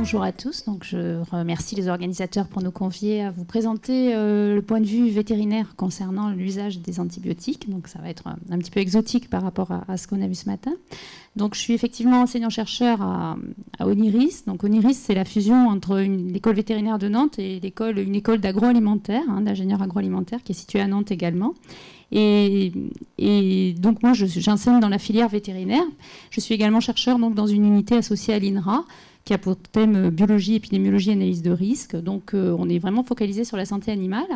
bonjour à tous. Donc, je remercie les organisateurs pour nous convier à vous présenter le point de vue vétérinaire concernant l'usage des antibiotiques. Donc, ça va être un petit peu exotique par rapport à ce qu'on a vu ce matin. Donc, je suis effectivement enseignant-chercheur à ONIRIS. Donc, ONIRIS, c'est la fusion entre l'école vétérinaire de Nantes et une école d'agroalimentaire, d'ingénieur agroalimentaire, qui est située à Nantes également. Et donc, moi, j'enseigne dans la filière vétérinaire. Je suis également chercheur donc, dans une unité associée à l'INRA, qui a pour thème biologie, épidémiologie, analyse de risque. Donc, on est vraiment focalisé sur la santé animale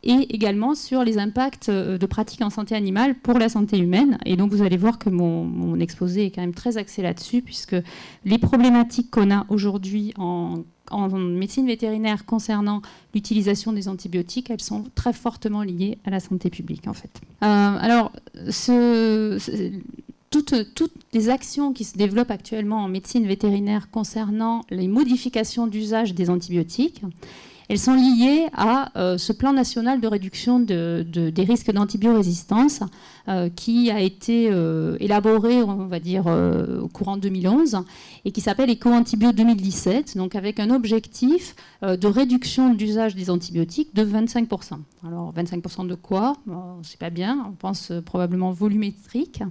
et également sur les impacts de pratiques en santé animale pour la santé humaine. Et donc, vous allez voir que mon exposé est quand même très axé là-dessus, puisque les problématiques qu'on a aujourd'hui en médecine vétérinaire concernant l'utilisation des antibiotiques, elles sont très fortement liées à la santé publique, en fait. Toutes les actions qui se développent actuellement en médecine vétérinaire concernant les modifications d'usage des antibiotiques, elles sont liées à ce plan national de réduction des risques d'antibiorésistance qui a été élaboré, on va dire, au courant de 2011 et qui s'appelle Eco-Antibio 2017, donc avec un objectif de réduction d'usage des antibiotiques de 25%. Alors 25% de quoi? On ne sait pas bien, on pense probablement volumétrique,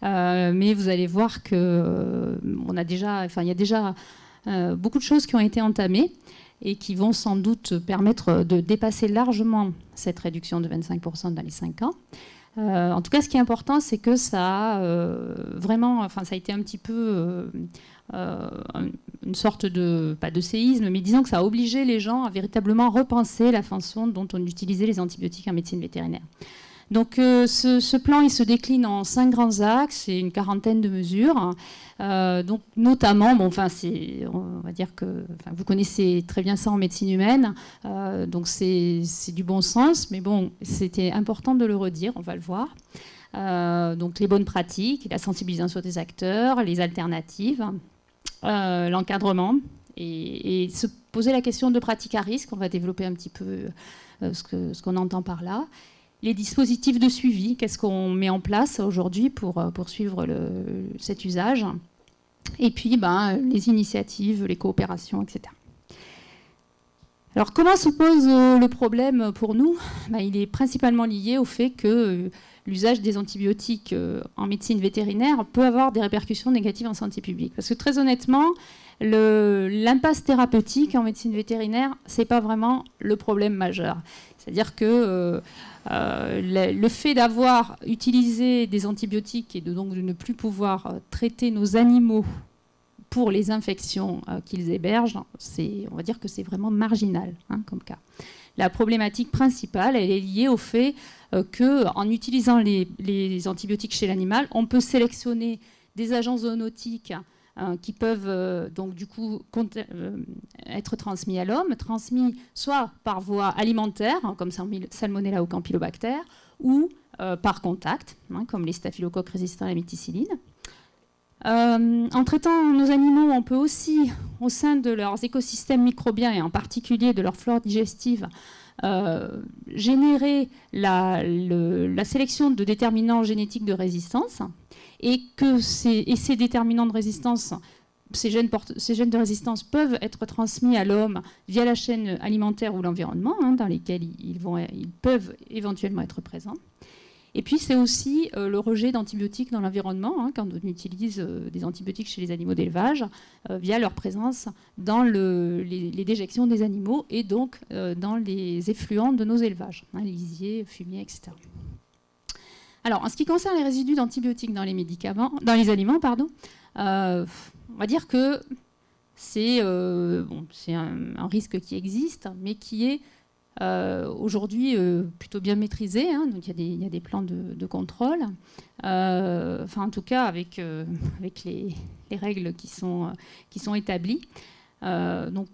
mais vous allez voir qu'il y a déjà beaucoup de choses qui ont été entamées et qui vont sans doute permettre de dépasser largement cette réduction de 25% dans les 5 ans. En tout cas, ce qui est important, c'est que ça a été un petit peu une sorte de, pas de séisme, mais disons que ça a obligé les gens à véritablement repenser la façon dont on utilisait les antibiotiques en médecine vétérinaire. Donc ce plan, il se décline en 5 grands axes et une quarantaine de mesures. Donc notamment, on va dire que vous connaissez très bien ça en médecine humaine, donc c'est du bon sens, mais bon, c'était important de le redire, on va le voir. Donc les bonnes pratiques, la sensibilisation des acteurs, les alternatives, l'encadrement et se poser la question de pratiques à risque. On va développer un petit peu ce qu'on entend par là. Les dispositifs de suivi, qu'est-ce qu'on met en place aujourd'hui pour poursuivre cet usage. Et puis les initiatives, les coopérations, etc. Alors comment se pose le problème pour nous? Il est principalement lié au fait que l'usage des antibiotiques en médecine vétérinaire peut avoir des répercussions négatives en santé publique. Parce que très honnêtement, l'impasse thérapeutique en médecine vétérinaire, ce n'est pas vraiment le problème majeur. C'est-à-dire que le fait d'avoir utilisé des antibiotiques et donc de ne plus pouvoir traiter nos animaux pour les infections qu'ils hébergent, on va dire que c'est vraiment marginal comme cas. La problématique principale, elle est liée au fait qu'en utilisant les antibiotiques chez l'animal, on peut sélectionner des agents zoonotiques qui peuvent donc du coup être transmis à l'homme, transmis soit par voie alimentaire, comme Salmonella ou Campylobacter, ou par contact, comme les staphylocoques résistants à la méticilline. En traitant nos animaux, on peut aussi, au sein de leurs écosystèmes microbiens et en particulier de leur flore digestive, générer la sélection de déterminants génétiques de résistance et ces déterminants de résistance, ces gènes de résistance peuvent être transmis à l'homme via la chaîne alimentaire ou l'environnement dans lesquels ils peuvent éventuellement être présents. Et puis c'est aussi le rejet d'antibiotiques dans l'environnement, quand on utilise des antibiotiques chez les animaux d'élevage, via leur présence dans les déjections des animaux et donc dans les effluents de nos élevages, lisiers, fumier, etc. Alors, en ce qui concerne les résidus d'antibiotiques dans les aliments, on va dire que c'est un risque qui existe, mais qui est aujourd'hui plutôt bien maîtrisé. Donc, il y a des plans de contrôle. En tout cas, avec les règles qui sont établies. Donc,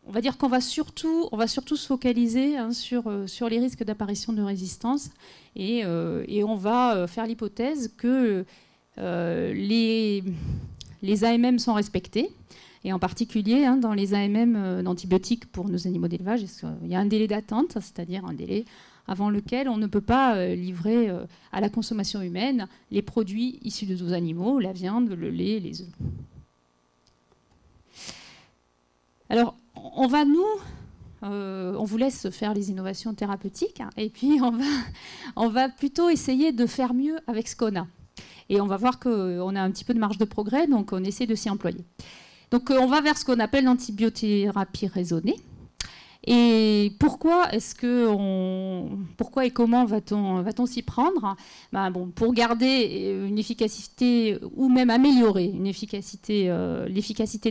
on va dire qu'on va surtout se focaliser sur les risques d'apparition de résistance et on va faire l'hypothèse que les AMM sont respectés et en particulier dans les AMM d'antibiotiques pour nos animaux d'élevage, il y a un délai d'attente, c'est-à-dire un délai avant lequel on ne peut pas livrer à la consommation humaine les produits issus de nos animaux, la viande, le lait, les œufs. Alors, on va on vous laisse faire les innovations thérapeutiques, hein, et puis on va plutôt essayer de faire mieux avec ce qu'on a. Et on va voir qu'on a un petit peu de marge de progrès, donc on essaie de s'y employer. Donc on va vers ce qu'on appelle l'antibiothérapie raisonnée. Et pourquoi et comment va-t-on s'y prendre? Pour garder une efficacité ou même améliorer l'efficacité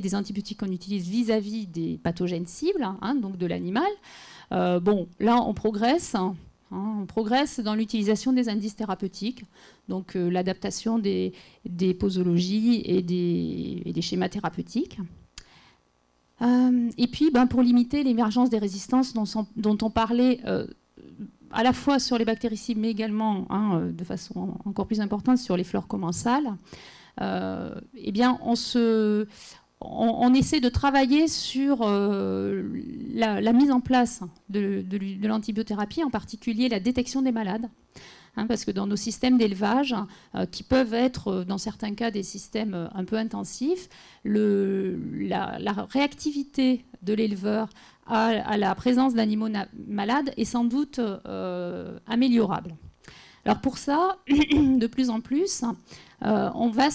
des antibiotiques qu'on utilise vis-à-vis des pathogènes cibles, hein, donc de l'animal. Là on progresse. On progresse dans l'utilisation des indices thérapeutiques, donc l'adaptation des posologies et des schémas thérapeutiques. Et puis, pour limiter l'émergence des résistances dont on parlait à la fois sur les bactéricides, mais également de façon encore plus importante sur les flores commensales, eh bien, on essaie de travailler sur la mise en place de l'antibiothérapie, en particulier la détection des malades. Parce que dans nos systèmes d'élevage, qui peuvent être dans certains cas des systèmes un peu intensifs, la réactivité de l'éleveur à la présence d'animaux malades est sans doute améliorable. Alors pour ça, de plus en plus, on va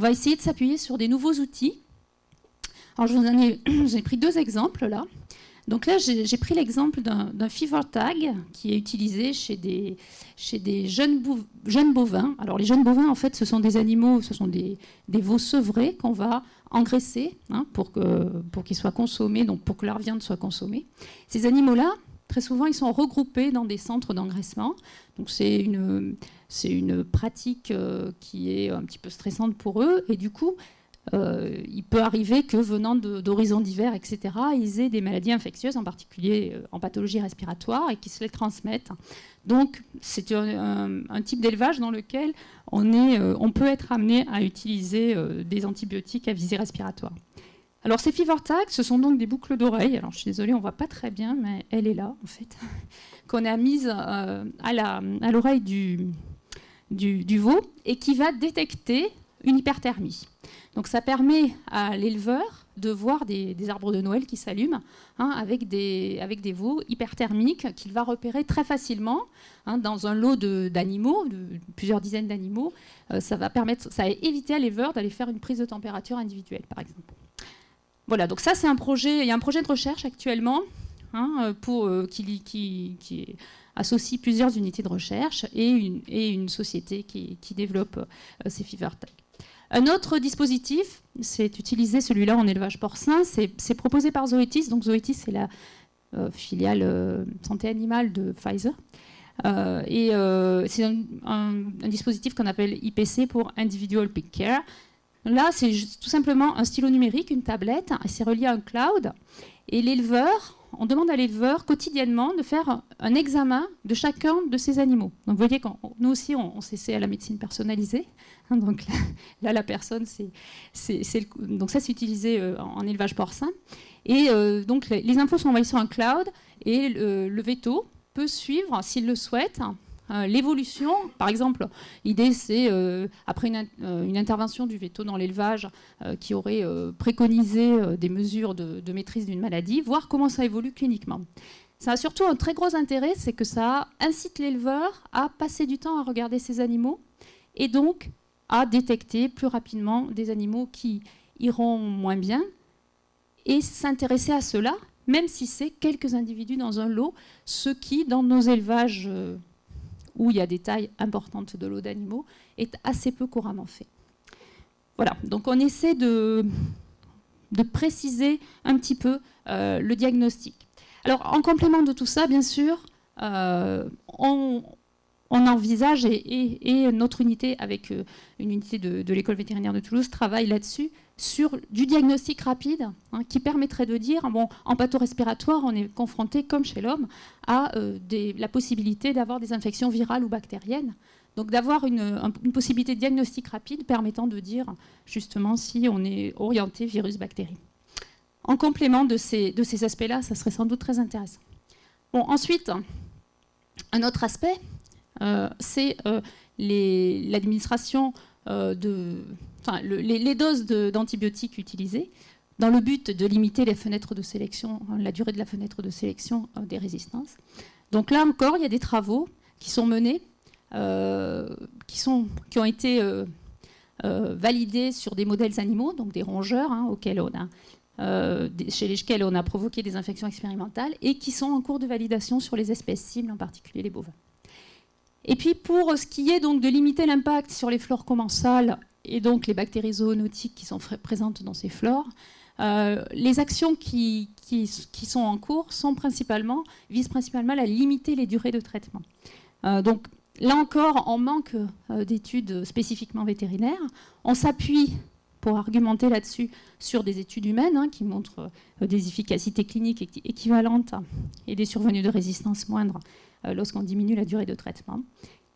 essayer de s'appuyer sur des nouveaux outils. Alors j'ai pris deux exemples là. Donc là, j'ai pris l'exemple d'un fever tag qui est utilisé chez des jeunes bovins. Alors les jeunes bovins, en fait, ce sont des animaux, ce sont des veaux sevrés qu'on va engraisser, hein, pour qu'ils soient consommés, donc pour que leur viande soit consommée. Ces animaux-là, très souvent, ils sont regroupés dans des centres d'engraissement. Donc c'est une pratique qui est un petit peu stressante pour eux, et du coup, il peut arriver que venant d'horizons divers, etc., ils aient des maladies infectieuses, en particulier en pathologie respiratoire, et qui se les transmettent. Donc c'est un type d'élevage dans lequel on peut être amené à utiliser des antibiotiques à visée respiratoire. Alors ces fever tags, ce sont donc des boucles d'oreilles. Alors je suis désolée, on ne voit pas très bien, mais elle est là en fait, qu'on a mise à l'oreille du veau et qui va détecter une hyperthermie. Donc ça permet à l'éleveur de voir des arbres de Noël qui s'allument, hein, avec des veaux hyperthermiques qu'il va repérer très facilement, hein, dans un lot d'animaux, de plusieurs dizaines d'animaux. Ça va éviter à l'éleveur d'aller faire une prise de température individuelle, par exemple. Voilà, donc ça c'est un projet, il y a un projet de recherche actuellement, hein, qui associe plusieurs unités de recherche et une société qui développe ces fever tags. Un autre dispositif, c'est utilisé celui-là en élevage porcin, c'est proposé par Zoetis. Donc Zoetis, c'est la filiale santé animale de Pfizer. C'est un dispositif qu'on appelle IPC pour Individual Pig Care. Là, c'est tout simplement un stylo numérique, une tablette, et c'est relié à un cloud. Et on demande à l'éleveur quotidiennement de faire un examen de chacun de ces animaux. Donc vous voyez, nous aussi, on s'essaie à la médecine personnalisée. Donc là, la personne, donc ça, c'est utilisé en élevage porcin. Et donc les infos sont envoyées sur un cloud et le véto peut suivre, s'il le souhaite, l'évolution. Par exemple, l'idée, c'est après une intervention du véto dans l'élevage qui aurait préconisé des mesures de maîtrise d'une maladie, voir comment ça évolue cliniquement. Ça a surtout un très gros intérêt, c'est que ça incite l'éleveur à passer du temps à regarder ces animaux et donc à détecter plus rapidement des animaux qui iront moins bien et s'intéresser à cela, même si c'est quelques individus dans un lot, ce qui, dans nos élevages où il y a des tailles importantes de lots d'animaux, est assez peu couramment fait. Voilà, donc on essaie de préciser un petit peu le diagnostic. Alors, en complément de tout ça, bien sûr, on envisage, et notre unité, avec une unité de l'école vétérinaire de Toulouse, travaille là-dessus, sur du diagnostic rapide, hein, qui permettrait de dire, bon, en patho-respiratoire, on est confronté, comme chez l'homme, à la possibilité d'avoir des infections virales ou bactériennes. Donc d'avoir une possibilité de diagnostic rapide permettant de dire, justement, si on est orienté virus-bactérie. En complément de ces aspects-là, ça serait sans doute très intéressant. Bon, ensuite, un autre aspect, c'est l'administration les doses d'antibiotiques utilisées. dans le but de limiter les fenêtres de sélection, la durée de la fenêtre de sélection des résistances. Donc là encore, il y a des travaux qui sont menés, qui ont été validés sur des modèles animaux, donc des rongeurs, chez lesquels on a provoqué des infections expérimentales, et qui sont en cours de validation sur les espèces cibles, en particulier les bovins. Et puis pour ce qui est donc de limiter l'impact sur les flores commensales et donc les bactéries zoonotiques qui sont présentes dans ces flores, les actions qui sont en cours visent principalement à limiter les durées de traitement. Donc là encore, on manque d'études spécifiquement vétérinaires. On s'appuie pour argumenter là-dessus sur des études humaines qui montrent des efficacités cliniques équivalentes et des survenues de résistance moindres lorsqu'on diminue la durée de traitement.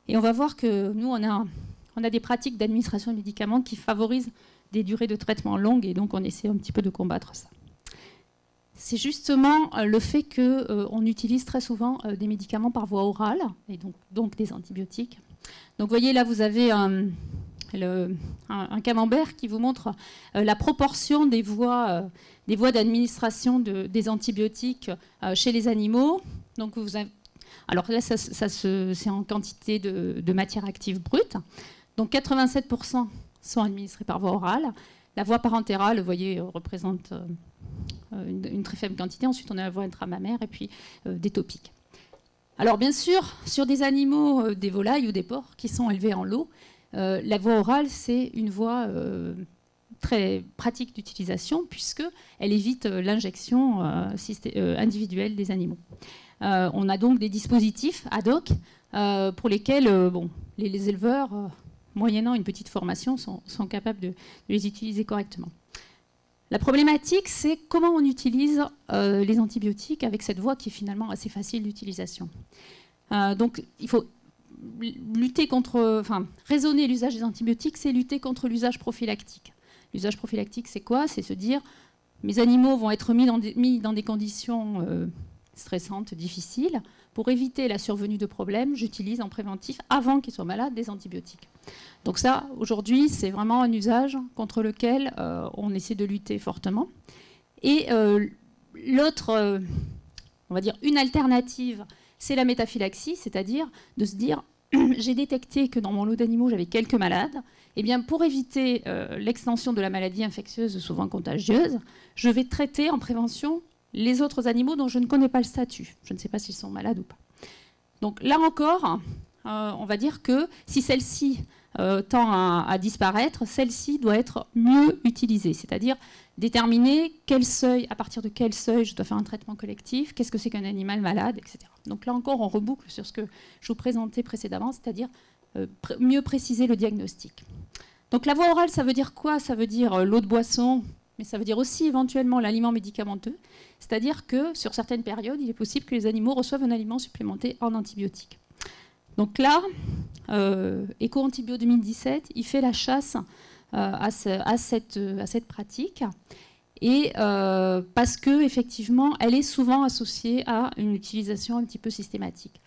Et on va voir que nous, on a des pratiques d'administration de médicaments qui favorisent des durées de traitement longues, et donc on essaie un petit peu de combattre ça. C'est justement le fait qu'on utilise très souvent des médicaments par voie orale, et donc des antibiotiques. Donc vous voyez là, vous avez un camembert qui vous montre la proportion des voies d'administration des antibiotiques chez les animaux. Donc alors là, c'est en quantité de matière active brute. Donc 87% sont administrés par voie orale. La voie parentérale, vous voyez, représente une très faible quantité. Ensuite, on a la voie intramammaire et puis des topiques. Alors bien sûr, sur des animaux, des volailles ou des porcs qui sont élevés en lot, la voie orale, c'est une voie très pratique d'utilisation puisqu'elle évite l'injection individuelle des animaux. On a donc des dispositifs ad hoc pour lesquels les éleveurs, moyennant une petite formation, sont capables de les utiliser correctement. La problématique, c'est comment on utilise les antibiotiques avec cette voie qui est finalement assez facile d'utilisation. Donc il faut raisonner l'usage des antibiotiques, c'est lutter contre l'usage prophylactique. L'usage prophylactique, c'est quoi? C'est se dire, mes animaux vont être mis dans des conditions stressantes, difficiles. Pour éviter la survenue de problèmes, j'utilise en préventif, avant qu'ils soient malades, des antibiotiques. Donc ça, aujourd'hui, c'est vraiment un usage contre lequel on essaie de lutter fortement. Et l'autre, on va dire une alternative, c'est la métaphylaxie, c'est-à-dire de se dire, j'ai détecté que dans mon lot d'animaux, j'avais quelques malades. Eh bien, pour éviter l'extension de la maladie infectieuse, souvent contagieuse, je vais traiter en prévention les autres animaux dont je ne connais pas le statut. Je ne sais pas s'ils sont malades ou pas. Donc là encore, on va dire que si celle-ci tend à disparaître, celle-ci doit être mieux utilisée, c'est-à-dire déterminer à partir de quel seuil je dois faire un traitement collectif, qu'est-ce que c'est qu'un animal malade, etc. Donc là encore, on reboucle sur ce que je vous présentais précédemment, c'est-à-dire mieux préciser le diagnostic. Donc la voie orale, ça veut dire quoi? Ça veut dire l'eau de boisson, mais ça veut dire aussi éventuellement l'aliment médicamenteux, c'est-à-dire que sur certaines périodes, il est possible que les animaux reçoivent un aliment supplémenté en antibiotiques. Donc là, Eco-Antibio 2017, il fait la chasse à cette pratique, et parce qu'effectivement, elle est souvent associée à une utilisation un petit peu systématique.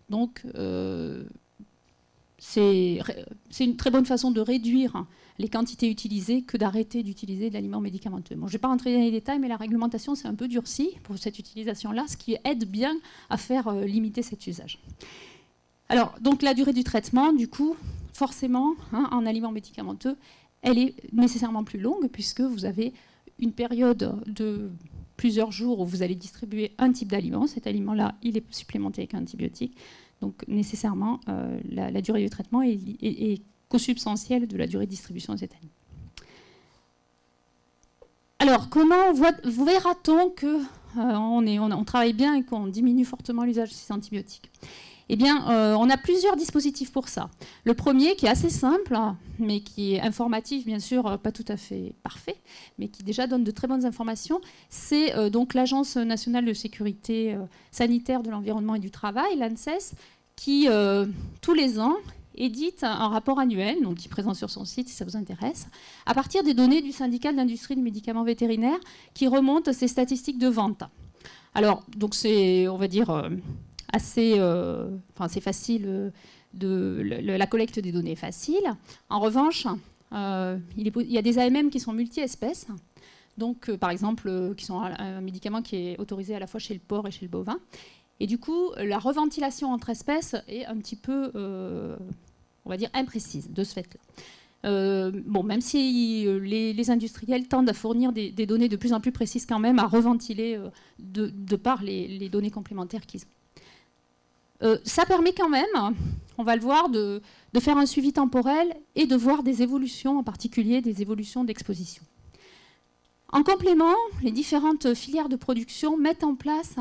Donc, c'est une très bonne façon de réduire les quantités utilisées que d'arrêter d'utiliser de l'aliment médicamenteux. Bon, je ne vais pas rentrer dans les détails, mais la réglementation s'est un peu durcie pour cette utilisation-là, ce qui aide bien à faire limiter cet usage. Alors, donc la durée du traitement, du coup, forcément, en aliment médicamenteux, elle est nécessairement plus longue, puisque vous avez une période de plusieurs jours où vous allez distribuer un type d'aliment. Cet aliment-là, il est supplémenté avec un antibiotique. Donc, nécessairement, la durée du traitement est consubstantielle de la durée de distribution de cet aliment. Alors, comment verra-t-on qu'on travaille bien et qu'on diminue fortement l'usage de ces antibiotiques? Eh bien, on a plusieurs dispositifs pour ça. Le premier, qui est assez simple, mais qui est informatif, bien sûr, pas tout à fait parfait, mais qui déjà donne de très bonnes informations, c'est donc l'Agence nationale de sécurité sanitaire de l'environnement et du travail, l'ANSES, qui, tous les ans, édite un rapport annuel, donc qui est présent sur son site si ça vous intéresse, à partir des données du syndicat de l'industrie du médicament vétérinaire, qui remonte ses statistiques de vente. Alors, donc c'est, on va dire, c'est facile, la collecte des données est facile. En revanche, il y a des AMM qui sont multi-espèces. donc par exemple, qui sont un médicament qui est autorisé à la fois chez le porc et chez le bovin. Et du coup, la reventilation entre espèces est un petit peu, on va dire, imprécise de ce fait-là. Bon, même si les industriels tendent à fournir des données de plus en plus précises quand même, à reventiler de par les données complémentaires qu'ils ont. Ça permet quand même, on va le voir, de faire un suivi temporel et de voir des évolutions, en particulier des évolutions d'exposition. En complément, les différentes filières de production mettent en place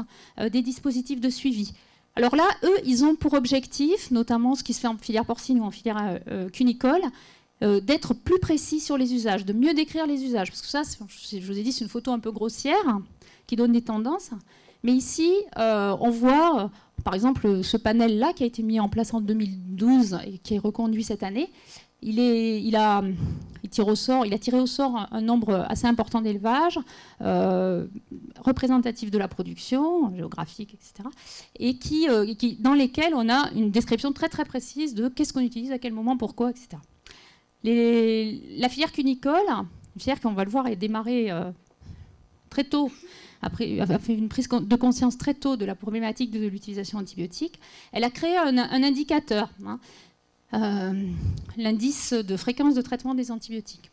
des dispositifs de suivi. Alors là, eux, ils ont pour objectif, notamment ce qui se fait en filière porcine ou en filière cunicole, d'être plus précis sur les usages, de mieux décrire les usages. Parce que ça, je vous ai dit, c'est une photo un peu grossière qui donne des tendances. Mais ici, on voit, par exemple, ce panel-là qui a été mis en place en 2012 et qui est reconduit cette année. Il a tiré au sort un nombre assez important d'élevages, représentatifs de la production, géographique, etc. Et dans lesquels on a une description très très précise de qu'est-ce qu'on utilise, à quel moment, pourquoi, etc. La filière cunicole, une filière qu'on va le voir est démarrée très tôt, après a fait une prise de conscience très tôt de la problématique de l'utilisation antibiotique. Elle a créé un indicateur, l'indice de fréquence de traitement des antibiotiques.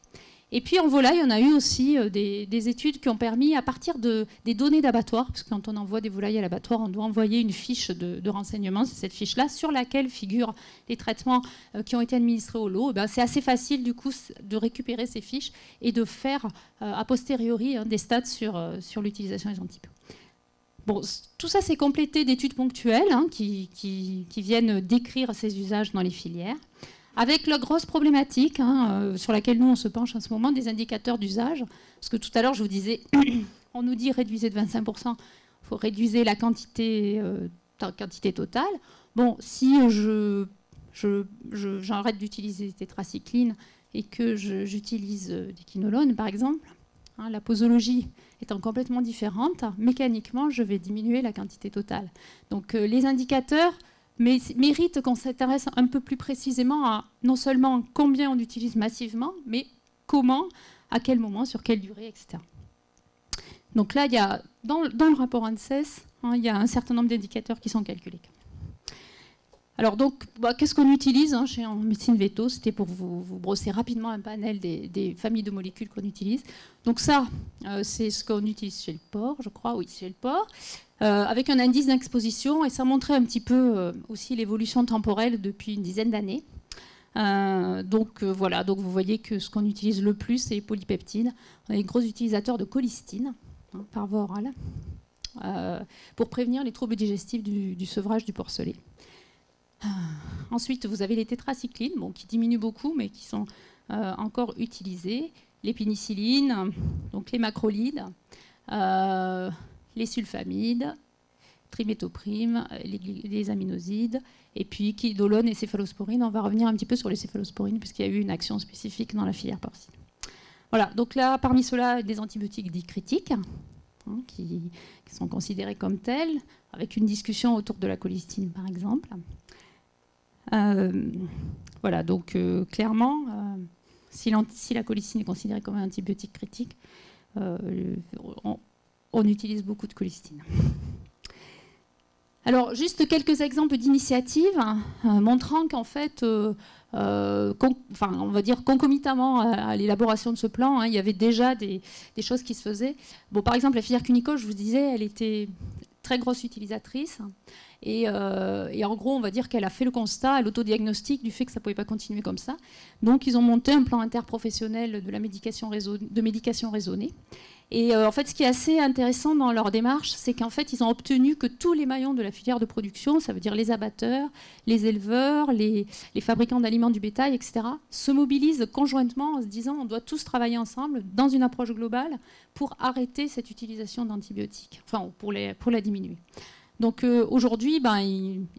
Et puis en volaille, on a eu aussi des études qui ont permis, à partir des données d'abattoir, parce que quand on envoie des volailles à l'abattoir, on doit envoyer une fiche de renseignement, c'est cette fiche-là, sur laquelle figurent les traitements qui ont été administrés au lot. C'est assez facile du coup de récupérer ces fiches et de faire a posteriori des stats sur l'utilisation des antibiotiques. Bon, tout ça, c'est complété d'études ponctuelles qui viennent décrire ces usages dans les filières, avec la grosse problématique sur laquelle nous, on se penche en ce moment, des indicateurs d'usage. Parce que tout à l'heure, je vous disais, on nous dit réduisez de 25%, il faut réduire la quantité totale. Bon, si j'arrête d'utiliser des tétracyclines et que j'utilise des quinolones, par exemple, la posologie étant complètement différente, mécaniquement, je vais diminuer la quantité totale. Donc les indicateurs méritent qu'on s'intéresse un peu plus précisément à non seulement combien on utilise massivement, mais comment, à quel moment, sur quelle durée, etc. Donc là, il y a, dans le rapport ANSES, il y a un certain nombre d'indicateurs qui sont calculés. Alors donc, qu'est-ce qu'on utilise en médecine véto? C'était pour vous brosser rapidement un panel des familles de molécules qu'on utilise. Donc ça, c'est ce qu'on utilise chez le porc, je crois, oui, chez le porc, avec un indice d'exposition, et ça montrait un petit peu aussi l'évolution temporelle depuis une dizaine d'années. Voilà, donc vous voyez que ce qu'on utilise le plus, c'est les polypeptides. On est des gros utilisateurs de colistine par voie orale pour prévenir les troubles digestifs du sevrage du porcelet. Ensuite, vous avez les tétracyclines, qui diminuent beaucoup, mais qui sont encore utilisées. Les pénicillines, donc les macrolides, les sulfamides, trimétoprime, les aminosides, et puis quidolone et céphalosporine. On va revenir un petit peu sur les céphalosporines, puisqu'il y a eu une action spécifique dans la filière porcine. Voilà, donc là, parmi ceux-là, des antibiotiques dits critiques, qui sont considérés comme tels, avec une discussion autour de la colistine, par exemple. Voilà, donc clairement, si la colistine est considérée comme un antibiotique critique, on utilise beaucoup de colistine. Alors, juste quelques exemples d'initiatives montrant qu'en fait, on va dire concomitamment à l'élaboration de ce plan, il y avait déjà des choses qui se faisaient. Bon, par exemple, la filière cunicole, je vous disais, elle était très grosse utilisatrice. Et en gros, on va dire qu'elle a fait le constat, l'autodiagnostic du fait que ça ne pouvait pas continuer comme ça. Donc, ils ont monté un plan interprofessionnel de médication raisonnée. Et en fait, ce qui est assez intéressant dans leur démarche, c'est qu'en fait, ils ont obtenu que tous les maillons de la filière de production, ça veut dire les abatteurs, les éleveurs, les fabricants d'aliments du bétail, etc., se mobilisent conjointement en se disant on doit tous travailler ensemble dans une approche globale pour arrêter cette utilisation d'antibiotiques, enfin, pour la diminuer. Donc aujourd'hui,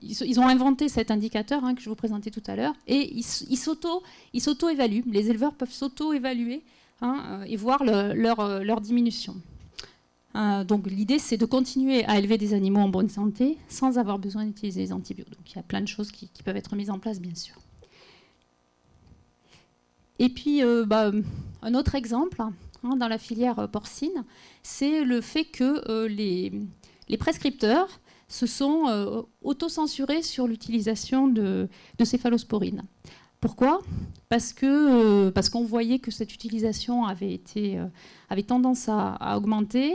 ils ont inventé cet indicateur que je vous présentais tout à l'heure, et ils s'auto-évaluent. Les éleveurs peuvent s'auto-évaluer et voir leur diminution. Donc l'idée, c'est de continuer à élever des animaux en bonne santé sans avoir besoin d'utiliser les antibiotiques. Donc il y a plein de choses qui peuvent être mises en place, bien sûr. Et puis, un autre exemple, hein, dans la filière porcine, c'est le fait que les prescripteurs se sont autocensurés sur l'utilisation de céphalosporine. Pourquoi ? Parce qu'on voyait que cette utilisation avait tendance à augmenter,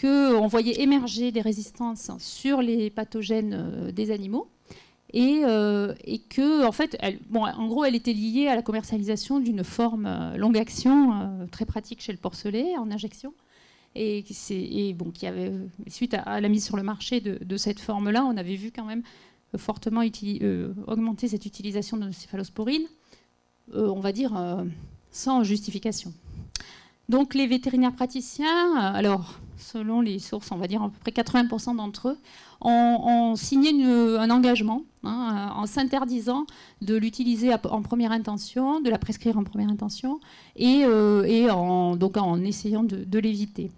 qu'on voyait émerger des résistances sur les pathogènes des animaux, et que, en fait, en gros, elle était liée à la commercialisation d'une forme longue action très pratique chez le porcelet en injection. Et qui avait, suite à la mise sur le marché de cette forme-là, on avait vu quand même fortement augmenter cette utilisation de céphalosporine, on va dire sans justification. Donc les vétérinaires praticiens, alors selon les sources, on va dire à peu près 80% d'entre eux, ont signé un engagement en s'interdisant de l'utiliser en première intention, de la prescrire en première intention, et donc en essayant de l'éviter.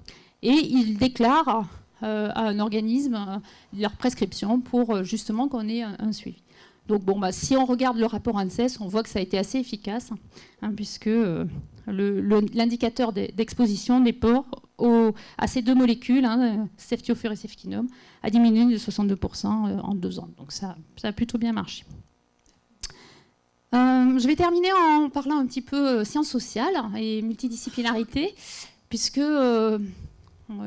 Et ils déclarent à un organisme leur prescription pour justement qu'on ait un suivi. Donc si on regarde le rapport ANSES, on voit que ça a été assez efficace, puisque l'indicateur d'exposition des porcs à ces deux molécules, ceftiofur et ceftinome, a diminué de 62% en 2 ans. Donc ça a plutôt bien marché. Je vais terminer en parlant un petit peu sciences sociales et multidisciplinarité, puisque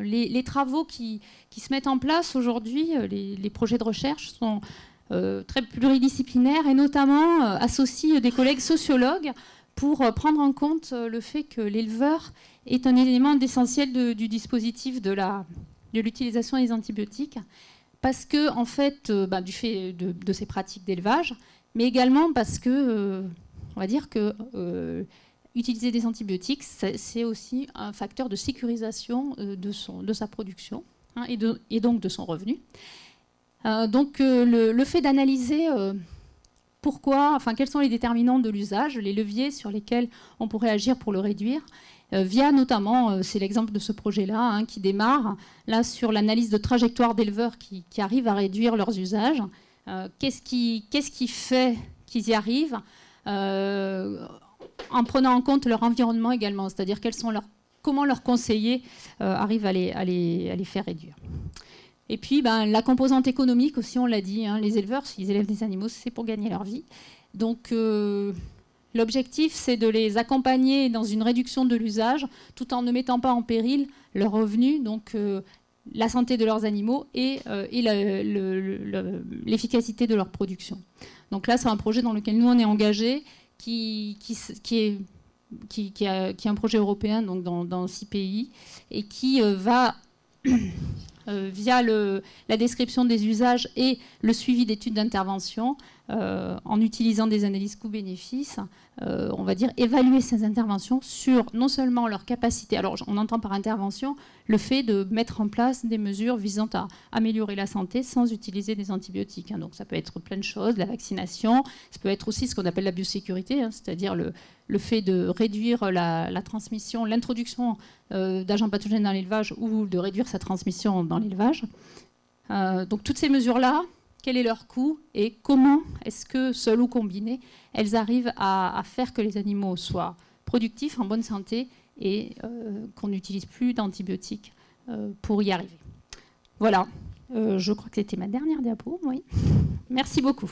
les travaux qui se mettent en place aujourd'hui, les projets de recherche sont très pluridisciplinaires et notamment associent des collègues sociologues pour prendre en compte le fait que l'éleveur est un élément essentiel du dispositif de l'utilisation des antibiotiques, parce que, en fait, du fait de ces pratiques d'élevage, mais également parce que, on va dire que utiliser des antibiotiques, c'est aussi un facteur de sécurisation de sa production, et donc de son revenu. Donc le fait d'analyser quels sont les déterminants de l'usage, les leviers sur lesquels on pourrait agir pour le réduire, via notamment, c'est l'exemple de ce projet-là, qui démarre là sur l'analyse de trajectoire d'éleveurs qui arrivent à réduire leurs usages. Qu'est-ce qui fait qu'ils y arrivent, en prenant en compte leur environnement également, c'est-à-dire comment leurs conseillers arrivent à les faire réduire. Et puis la composante économique aussi, on l'a dit, les éleveurs, s'ils élèvent des animaux, c'est pour gagner leur vie. Donc l'objectif, c'est de les accompagner dans une réduction de l'usage, tout en ne mettant pas en péril leurs revenus, donc la santé de leurs animaux et l'efficacité de leur production. Donc là, c'est un projet dans lequel nous, on est engagés, qui est un projet européen, donc dans 6 pays, et qui va... via la description des usages et le suivi d'études d'intervention, en utilisant des analyses coûts-bénéfices, on va dire évaluer ces interventions sur non seulement leur capacité, alors on entend par intervention le fait de mettre en place des mesures visant à améliorer la santé sans utiliser des antibiotiques. Donc ça peut être plein de choses, la vaccination, ça peut être aussi ce qu'on appelle la biosécurité, c'est-à-dire le fait de réduire la transmission, l'introduction d'agents pathogènes dans l'élevage ou de réduire sa transmission dans l'élevage. Donc toutes ces mesures-là, quel est leur coût et comment est-ce que, seules ou combinées, elles arrivent à faire que les animaux soient productifs, en bonne santé et qu'on n'utilise plus d'antibiotiques pour y arriver. Voilà, je crois que c'était ma dernière diapo. Oui. Merci beaucoup.